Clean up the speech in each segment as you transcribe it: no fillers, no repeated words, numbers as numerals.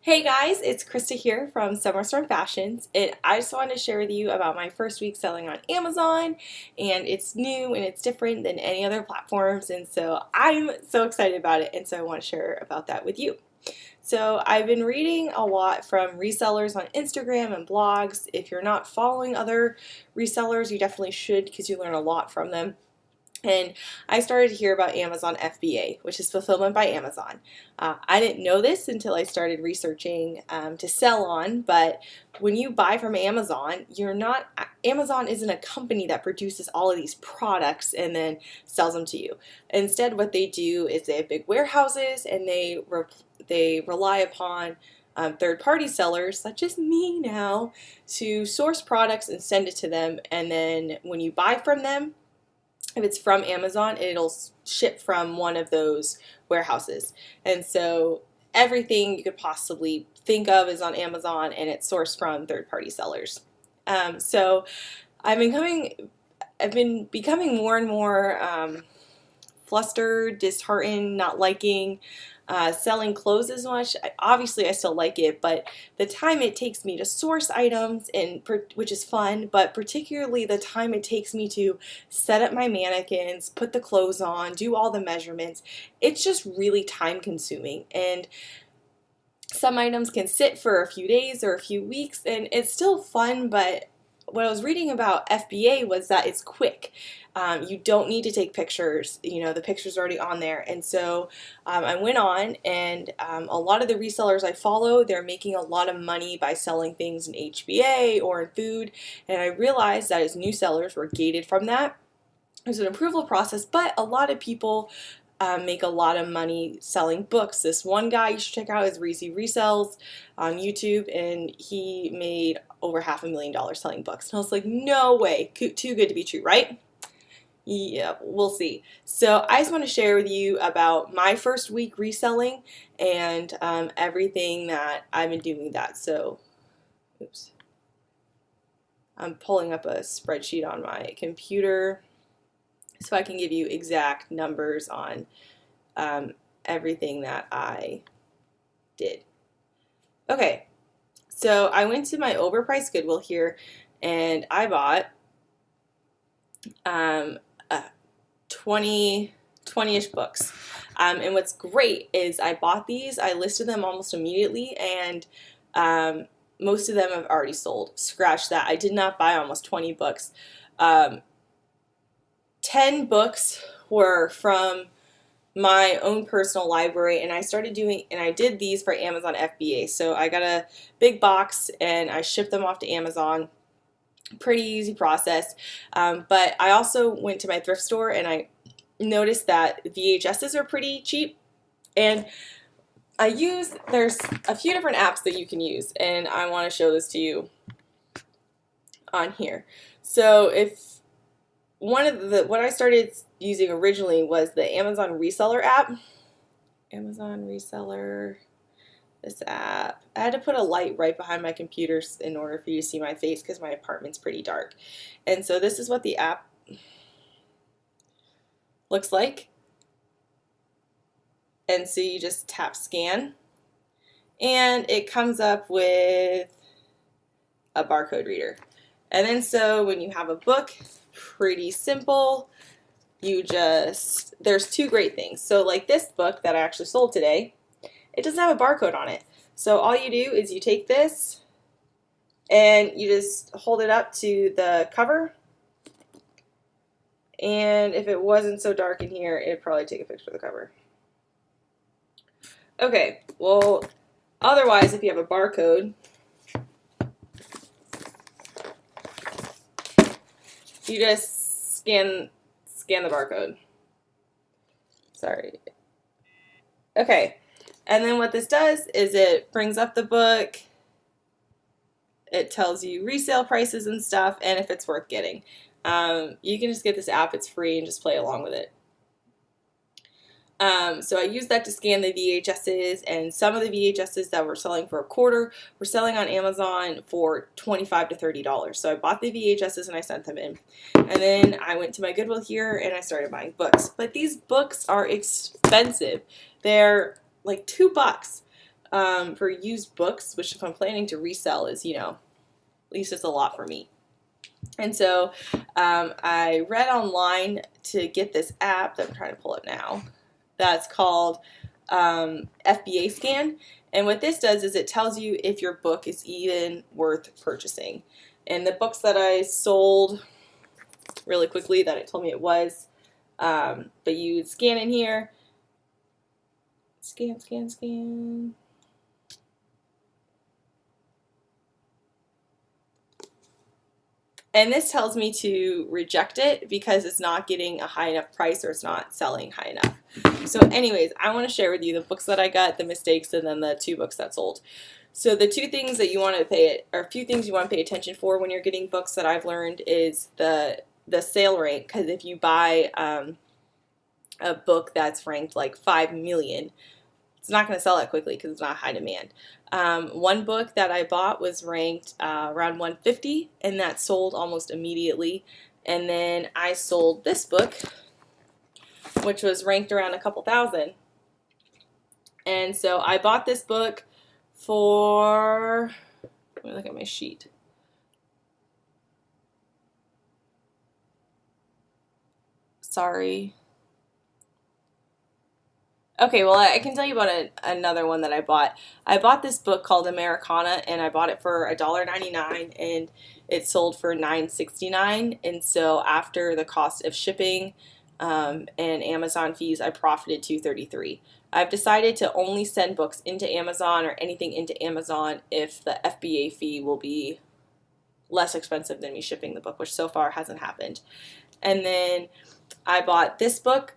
Hey guys, it's Krista here from Summer Storm Fashions, and I just wanted to share with you about my first week selling on Amazon, and it's new and it's different than any other platforms, and so I'm so excited about it, and so I want to share about that with you. So I've been reading a lot from resellers on Instagram and blogs. If you're not following other resellers, you definitely should because you learn a lot from them. And I started to hear about Amazon FBA, which is Fulfillment by Amazon. I didn't know this until I started researching to sell on, but when you buy from Amazon, Amazon isn't a company that produces all of these products and then sells them to you. Instead, what they do is they have big warehouses and they rely upon third-party sellers, such as me now, to source products and send it to them. And then when you buy from them, if it's from Amazon, it'll ship from one of those warehouses. And so everything you could possibly think of is on Amazon, and it's sourced from third-party sellers. So I've been becoming more and more flustered, disheartened, not liking selling clothes as much. Obviously, I still like it, but the time it takes me to source items, which is fun, but particularly the time it takes me to set up my mannequins, put the clothes on, do all the measurements, it's just really time consuming. And some items can sit for a few days or a few weeks, and it's still fun, but what I was reading about FBA was that it's quick. You don't need to take pictures. The picture's already on there. And so I went on, and a lot of the resellers I follow, they're making a lot of money by selling things in FBA or in food. And I realized that as new sellers were gated from that. There's an approval process, but a lot of people make a lot of money selling books. This one guy you should check out is Resells on YouTube, and he made over $500,000 selling books. And I was like, no way, too good to be true, right? Yeah, we'll see. So I just want to share with you about my first week reselling and everything that I've been doing with that. So, oops. I'm pulling up a spreadsheet on my computer so I can give you exact numbers on everything that I did. Okay, so I went to my overpriced Goodwill here, and I bought 20-ish books. And what's great is I bought these, I listed them almost immediately, and most of them have already sold. Scratch that. I did not buy almost 20 books. 10 books were from my own personal library, and I did these for Amazon FBA. So I got a big box and I shipped them off to Amazon. Pretty easy process. But I also went to my thrift store and I noticed that VHSs are pretty cheap, and there's a few different apps that you can use, and I want to show this to you on here. So what I started using originally was the Amazon Reseller app. Amazon Reseller, this app. I had to put a light right behind my computer in order for you to see my face because my apartment's pretty dark. And so this is what the app looks like. And so you just tap scan, and it comes up with a barcode reader. And then so when you have a book, pretty simple. There's two great things. So like this book that I actually sold today, it doesn't have a barcode on it. So all you do is you take this and you just hold it up to the cover. And if it wasn't so dark in here, it'd probably take a picture of the cover. Okay, well, otherwise, if you have a barcode, you just scan the barcode. Sorry. Okay, and then what this does is it brings up the book. It tells you resale prices and stuff, and if it's worth getting. You can just get this app. It's free, and just play along with it. So I used that to scan the VHSs, and some of the VHSs that were selling for $0.25 were selling on Amazon for $25 to $30. So I bought the VHSs and I sent them in. And then I went to my Goodwill here and I started buying books. But these books are expensive. They're like $2. for used books, which if I'm planning to resell is, at least it's a lot for me. And so I read online to get this app that I'm trying to pull up now that's called FBA Scan. And what this does is it tells you if your book is even worth purchasing. And the books that I sold really quickly that it told me it was, but you scan in here, scan. And this tells me to reject it because it's not getting a high enough price or it's not selling high enough. So anyways, I want to share with you the books that I got, the mistakes, and then the 2 books that sold. So the 2 things that you want to or a few things you want to pay attention for when you're getting books that I've learned is the sale rank. Because if you buy a book that's ranked like 5 million, it's not going to sell that quickly because it's not high demand. One book that I bought was ranked around 150, and that sold almost immediately. And then I sold this book, which was ranked around a couple thousand. And so I bought this book for, let me look at my sheet. Sorry. Okay, well, I can tell you about another one that I bought. I bought this book called Americana, and I bought it for $1.99, and it sold for $9.69. And so after the cost of shipping and Amazon fees, I profited $2.33. I've decided to only send books into Amazon or anything into Amazon if the FBA fee will be less expensive than me shipping the book, which so far hasn't happened. And then I bought this book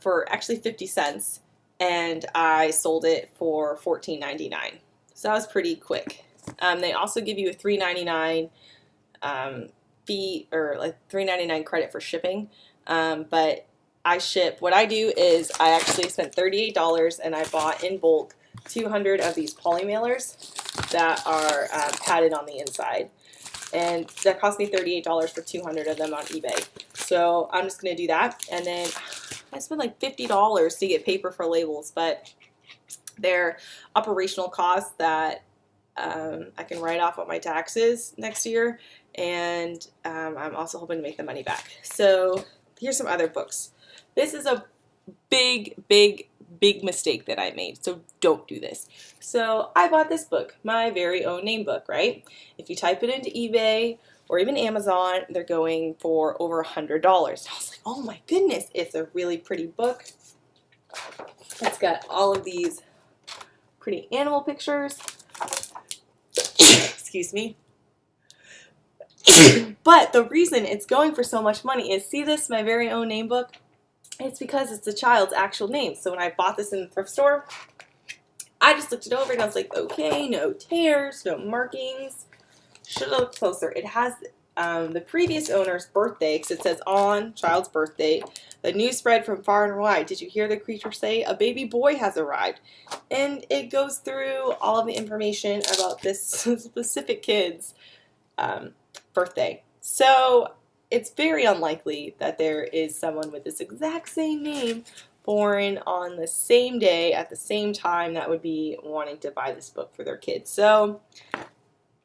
for actually 50 cents, and I sold it for $14.99. So that was pretty quick. They also give you a $3.99 fee, or like $3.99 credit for shipping, but I ship. What I do is I actually spent $38 and I bought in bulk 200 of these poly mailers that are padded on the inside. And that cost me $38 for 200 of them on eBay. So I'm just going to do that. And then I spent like $50 to get paper for labels, but they're operational costs that I can write off on my taxes next year. And I'm also hoping to make the money back. So here's some other books. This is a big mistake that I made, so don't do this. So I bought this book, My Very Own Name Book, right? If you type it into eBay or even Amazon, they're going for over $100. I was like, oh my goodness, it's a really pretty book. It's got all of these pretty animal pictures. Excuse me. But the reason it's going for so much money is, see this, My Very Own Name Book? It's because it's the child's actual name. So when I bought this in the thrift store, I just looked it over and I was like, okay, no tears, no markings. Should have looked closer. It has the previous owner's birthday, because it says on child's birthday. The news spread from far and wide. Did you hear the creature say? A baby boy has arrived. And it goes through all of the information about this specific kid's birthday. So it's very unlikely that there is someone with this exact same name born on the same day at the same time that would be wanting to buy this book for their kids. So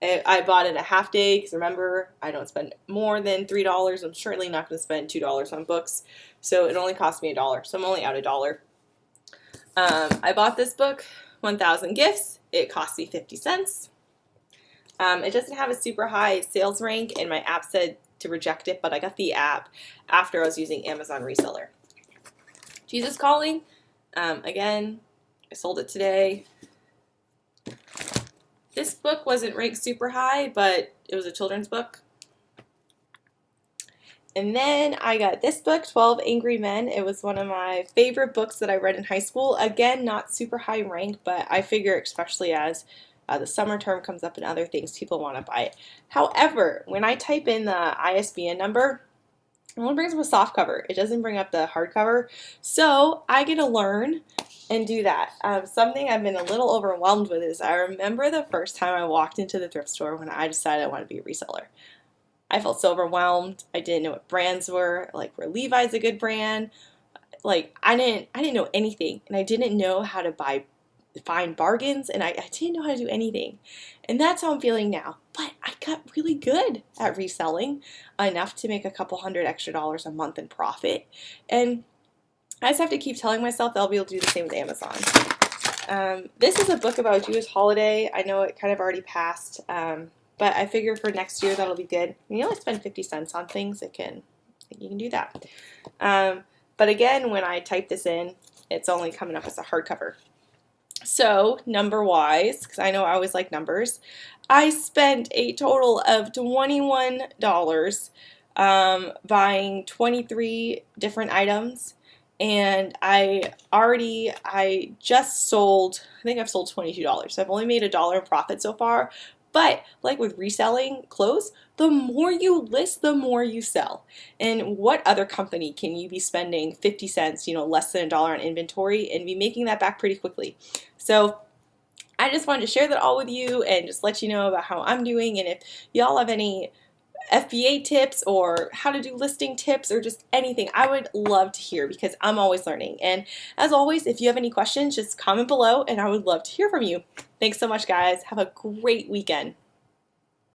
I bought it a half day because, remember, I don't spend more than $3. I'm certainly not going to spend $2 on books. So it only cost me $1. So I'm only out $1. I bought this book, 1,000 Gifts. It cost me 50 cents. It doesn't have a super high sales rank, and my app said to reject it, but I got the app after I was using Amazon Reseller. Jesus Calling, again, I sold it today. This book wasn't ranked super high, but it was a children's book. And then I got this book, 12 Angry Men. It was one of my favorite books that I read in high school. Again, not super high ranked, but I figure especially as the summer term comes up and other things, people want to buy it. However, when I type in the ISBN number, it only brings up a soft cover. It doesn't bring up the hardcover. So I get to learn and do that. Something I've been a little overwhelmed with is I remember the first time I walked into the thrift store when I decided I wanted to be a reseller. I felt so overwhelmed. I didn't know what brands were. Like, were Levi's a good brand? Like, I didn't know anything, and I didn't know how to buy find bargains, and I didn't know how to do anything. And that's how I'm feeling now. But I got really good at reselling, enough to make a couple $100 extra a month in profit. And I just have to keep telling myself that I'll be able to do the same with Amazon. This is a book about a Jewish holiday. I know it kind of already passed, but I figure for next year that'll be good. You only spend 50 cents on things, you can do that. But again, when I type this in, it's only coming up as a hardcover. So, number-wise, because I know I always like numbers, I spent a total of $21 buying 23 different items. And I just sold, I think I've sold $22. So I've only made $1 in profit so far. But like with reselling clothes, the more you list, the more you sell. And what other company can you be spending 50 cents, less than $1 on inventory and be making that back pretty quickly? So I just wanted to share that all with you and just let you know about how I'm doing. And if y'all have any FBA tips or how to do listing tips or just anything, I would love to hear because I'm always learning. And as always, if you have any questions, just comment below and I would love to hear from you. Thanks so much, guys. Have a great weekend.